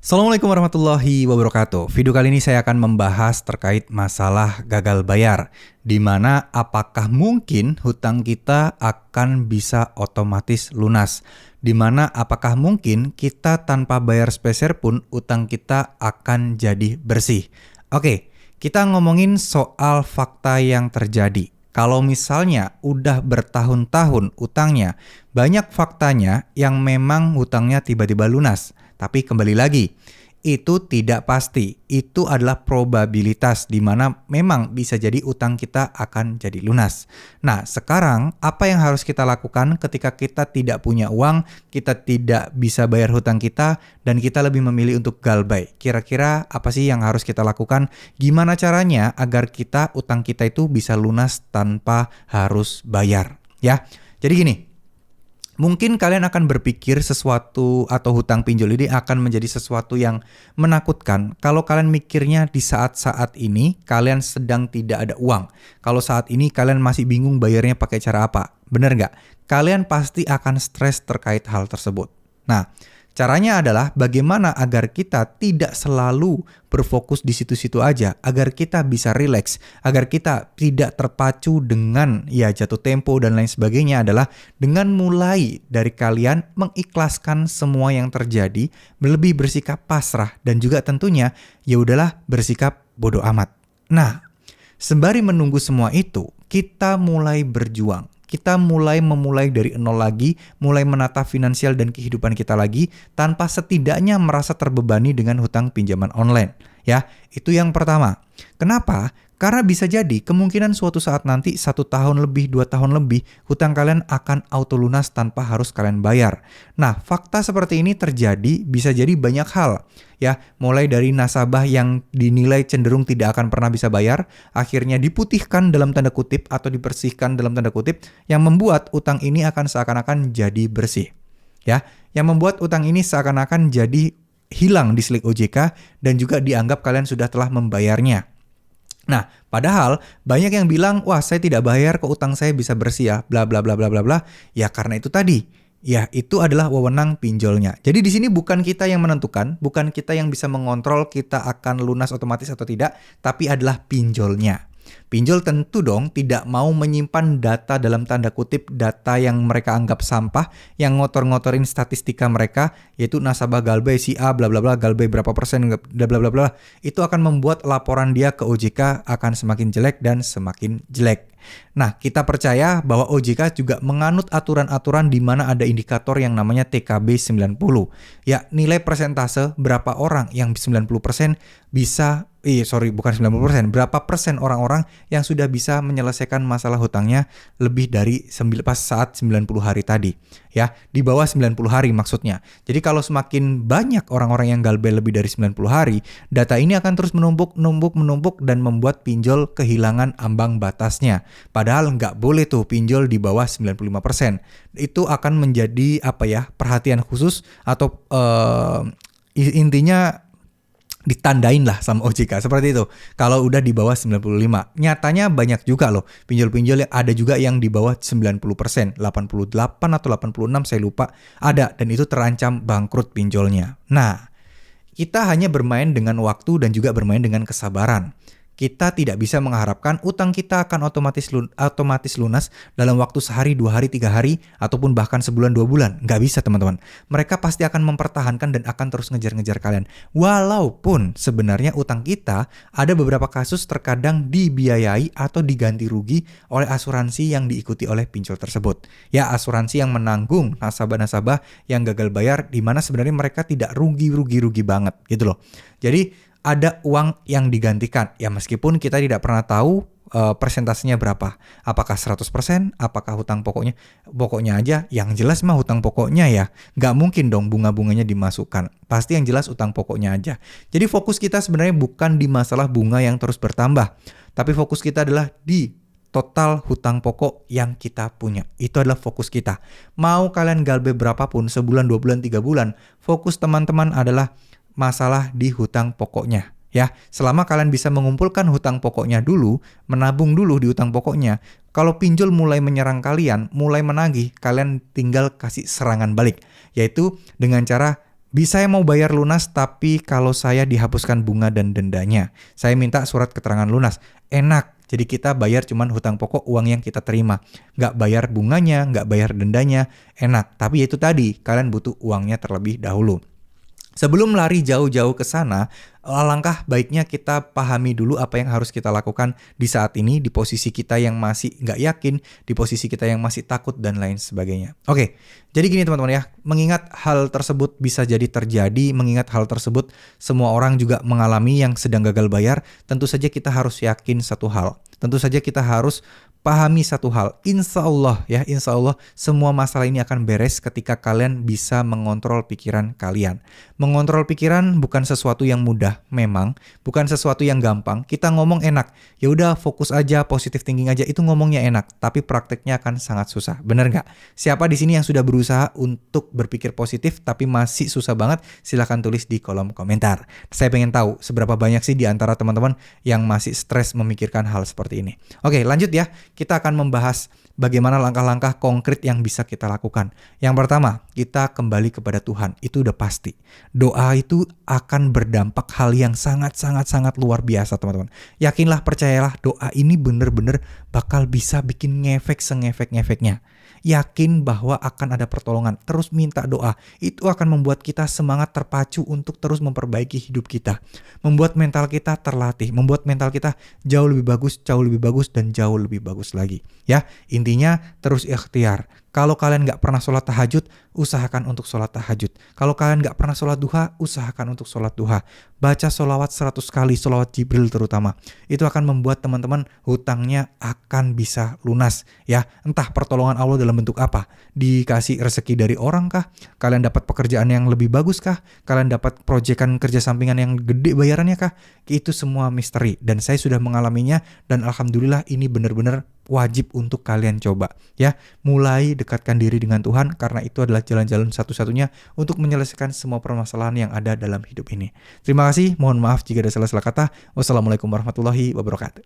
Assalamualaikum warahmatullahi wabarakatuh. Video kali ini saya akan membahas terkait masalah gagal bayar, di mana apakah mungkin hutang kita akan bisa otomatis lunas, di mana apakah mungkin kita tanpa bayar sepeser pun utang kita akan jadi bersih. Oke, kita ngomongin soal fakta yang terjadi. Kalau misalnya udah bertahun-tahun utangnya, banyak faktanya yang memang hutangnya tiba-tiba lunas. Tapi kembali lagi, itu tidak pasti. Itu adalah probabilitas di mana memang bisa jadi utang kita akan jadi lunas. Nah, sekarang apa yang harus kita lakukan ketika kita tidak punya uang, kita tidak bisa bayar hutang kita, dan kita lebih memilih untuk galbay? Kira-kira apa sih yang harus kita lakukan? Gimana caranya agar utang kita itu bisa lunas tanpa harus bayar? Ya, jadi gini. Mungkin kalian akan berpikir sesuatu atau hutang pinjol ini akan menjadi sesuatu yang menakutkan kalau kalian mikirnya di saat-saat ini kalian sedang tidak ada uang. Kalau saat ini kalian masih bingung bayarnya pakai cara apa. Bener nggak? Kalian pasti akan stres terkait hal tersebut. Nah, caranya adalah bagaimana agar kita tidak selalu berfokus di situ-situ aja, agar kita bisa rileks, agar kita tidak terpacu dengan jatuh tempo dan lain sebagainya adalah dengan mulai dari kalian mengikhlaskan semua yang terjadi, lebih bersikap pasrah dan juga tentunya ya udahlah bersikap bodoh amat. Nah, sembari menunggu semua itu, kita mulai berjuang. Kita memulai dari nol lagi, mulai menata finansial dan kehidupan kita lagi tanpa setidaknya merasa terbebani dengan hutang pinjaman online. Ya, itu yang pertama. Kenapa? Karena bisa jadi kemungkinan suatu saat nanti 1 tahun lebih, 2 tahun lebih, hutang kalian akan auto lunas tanpa harus kalian bayar. Nah, fakta seperti ini terjadi bisa jadi banyak hal. Ya, mulai dari nasabah yang dinilai cenderung tidak akan pernah bisa bayar, akhirnya diputihkan dalam tanda kutip atau dibersihkan dalam tanda kutip, yang membuat utang ini akan seakan-akan jadi bersih. Ya, yang membuat utang ini seakan-akan jadi hilang di slip OJK dan juga dianggap kalian sudah telah membayarnya. Nah, padahal banyak yang bilang, wah saya tidak bayar kok utang saya bisa bersih ya, bla bla bla bla bla bla. Ya karena itu tadi, ya itu adalah wewenang pinjolnya. Jadi di sini bukan kita yang menentukan, bukan kita yang bisa mengontrol kita akan lunas otomatis atau tidak, tapi adalah pinjolnya. Pinjol tentu dong tidak mau menyimpan data dalam tanda kutip data yang mereka anggap sampah, yang ngotor-ngotorin statistika mereka, yaitu nasabah galbay si A bla bla bla galbay berapa persen bla bla bla bla. Itu akan membuat laporan dia ke OJK akan semakin jelek dan semakin jelek. Nah, kita percaya bahwa OJK juga menganut aturan-aturan di mana ada indikator yang namanya TKB 90. Ya, nilai persentase berapa orang yang 90% bisa bukan 90%, berapa persen orang-orang yang sudah bisa menyelesaikan masalah hutangnya lebih dari pas saat 90 hari tadi. Ya, di bawah 90 hari maksudnya. Jadi kalau semakin banyak orang-orang yang galbay lebih dari 90 hari, data ini akan terus menumpuk dan membuat pinjol kehilangan ambang batasnya. Padahal nggak boleh tuh pinjol di bawah 95%. Itu akan menjadi perhatian khusus atau intinya ditandain lah sama OJK seperti itu. Kalau udah di bawah 95. Nyatanya banyak juga loh pinjol-pinjol yang ada juga yang di bawah 90%, 88 atau 86 saya lupa. Ada dan itu terancam bangkrut pinjolnya. Nah, kita hanya bermain dengan waktu dan juga bermain dengan kesabaran. Kita tidak bisa mengharapkan utang kita akan otomatis lunas dalam waktu sehari, 2 hari, 3 hari, ataupun bahkan sebulan, 2 bulan. Nggak bisa teman-teman. Mereka pasti akan mempertahankan dan akan terus ngejar-ngejar kalian. Walaupun sebenarnya utang kita ada beberapa kasus terkadang dibiayai atau diganti rugi oleh asuransi yang diikuti oleh pinjol tersebut. Ya, asuransi yang menanggung nasabah-nasabah yang gagal bayar di mana sebenarnya mereka tidak rugi banget gitu loh. Jadi ada uang yang digantikan. Ya meskipun kita tidak pernah tahu persentasenya berapa. Apakah 100%? Apakah hutang pokoknya? Pokoknya aja yang jelas mah hutang pokoknya ya. Nggak mungkin dong bunga-bunganya dimasukkan. Pasti yang jelas hutang pokoknya aja. Jadi fokus kita sebenarnya bukan di masalah bunga yang terus bertambah. Tapi fokus kita adalah di total hutang pokok yang kita punya. Itu adalah fokus kita. Mau kalian galbay berapapun, sebulan, 2 bulan, 3 bulan, fokus teman-teman adalah masalah di hutang pokoknya. Ya, selama kalian bisa mengumpulkan hutang pokoknya dulu, menabung dulu di hutang pokoknya, kalau pinjol mulai menyerang kalian, mulai menagih, kalian tinggal kasih serangan balik, yaitu dengan cara Bisa yang mau bayar lunas tapi kalau saya dihapuskan bunga dan dendanya. Saya minta surat keterangan lunas. Enak. Jadi kita bayar cuman hutang pokok uang yang kita terima. Nggak bayar bunganya, nggak bayar dendanya. Enak. Tapi itu tadi, kalian butuh uangnya terlebih dahulu. Sebelum lari jauh-jauh ke sana, alangkah baiknya kita pahami dulu apa yang harus kita lakukan di saat ini, di posisi kita yang masih nggak yakin, di posisi kita yang masih takut, dan lain sebagainya. Oke, jadi gini teman-teman ya, mengingat hal tersebut bisa jadi terjadi, mengingat hal tersebut semua orang juga mengalami yang sedang gagal bayar, tentu saja kita harus yakin satu hal. Tentu saja kita harus pahami satu hal, insya Allah semua masalah ini akan beres ketika kalian bisa mengontrol pikiran kalian. Mengontrol pikiran bukan sesuatu yang mudah, memang bukan sesuatu yang gampang. Kita ngomong enak, ya udah fokus aja, positive thinking aja, itu ngomongnya enak, tapi prakteknya akan sangat susah. Bener nggak? Siapa di sini yang sudah berusaha untuk berpikir positif tapi masih susah banget? Silahkan tulis di kolom komentar. Saya pengen tahu seberapa banyak sih di antara teman-teman yang masih stres memikirkan hal seperti ini. Oke, lanjut ya. Kita akan membahas bagaimana langkah-langkah konkret yang bisa kita lakukan. Yang pertama, kita kembali kepada Tuhan. Itu udah pasti. Doa itu akan berdampak hal yang sangat luar biasa, teman-teman. Yakinlah, percayalah, doa ini bener-bener bakal bisa bikin ngefek sengefek-ngefeknya. Yakin bahwa akan ada pertolongan. Terus minta doa. Itu akan membuat kita semangat terpacu untuk terus memperbaiki hidup kita. Membuat mental kita terlatih. Membuat mental kita jauh lebih bagus, dan jauh lebih bagus lagi. Ya, intinya terus ikhtiar. Kalau kalian nggak pernah sholat tahajud, usahakan untuk sholat tahajud. Kalau kalian nggak pernah sholat duha, usahakan untuk sholat duha. Baca sholawat 100 kali, sholawat Jibril terutama. Itu akan membuat teman-teman hutangnya akan bisa lunas. Ya, entah pertolongan Allah dalam bentuk apa. Dikasih rezeki dari orang kah? Kalian dapat pekerjaan yang lebih bagus kah? Kalian dapat proyekan kerja sampingan yang gede bayarannya kah? Itu semua misteri. Dan saya sudah mengalaminya dan alhamdulillah ini benar-benar wajib untuk kalian coba ya. Mulai dekatkan diri dengan Tuhan karena itu adalah jalan-jalan satu-satunya untuk menyelesaikan semua permasalahan yang ada dalam hidup ini. Terima kasih, mohon maaf jika ada salah-salah kata. Wassalamualaikum warahmatullahi wabarakatuh.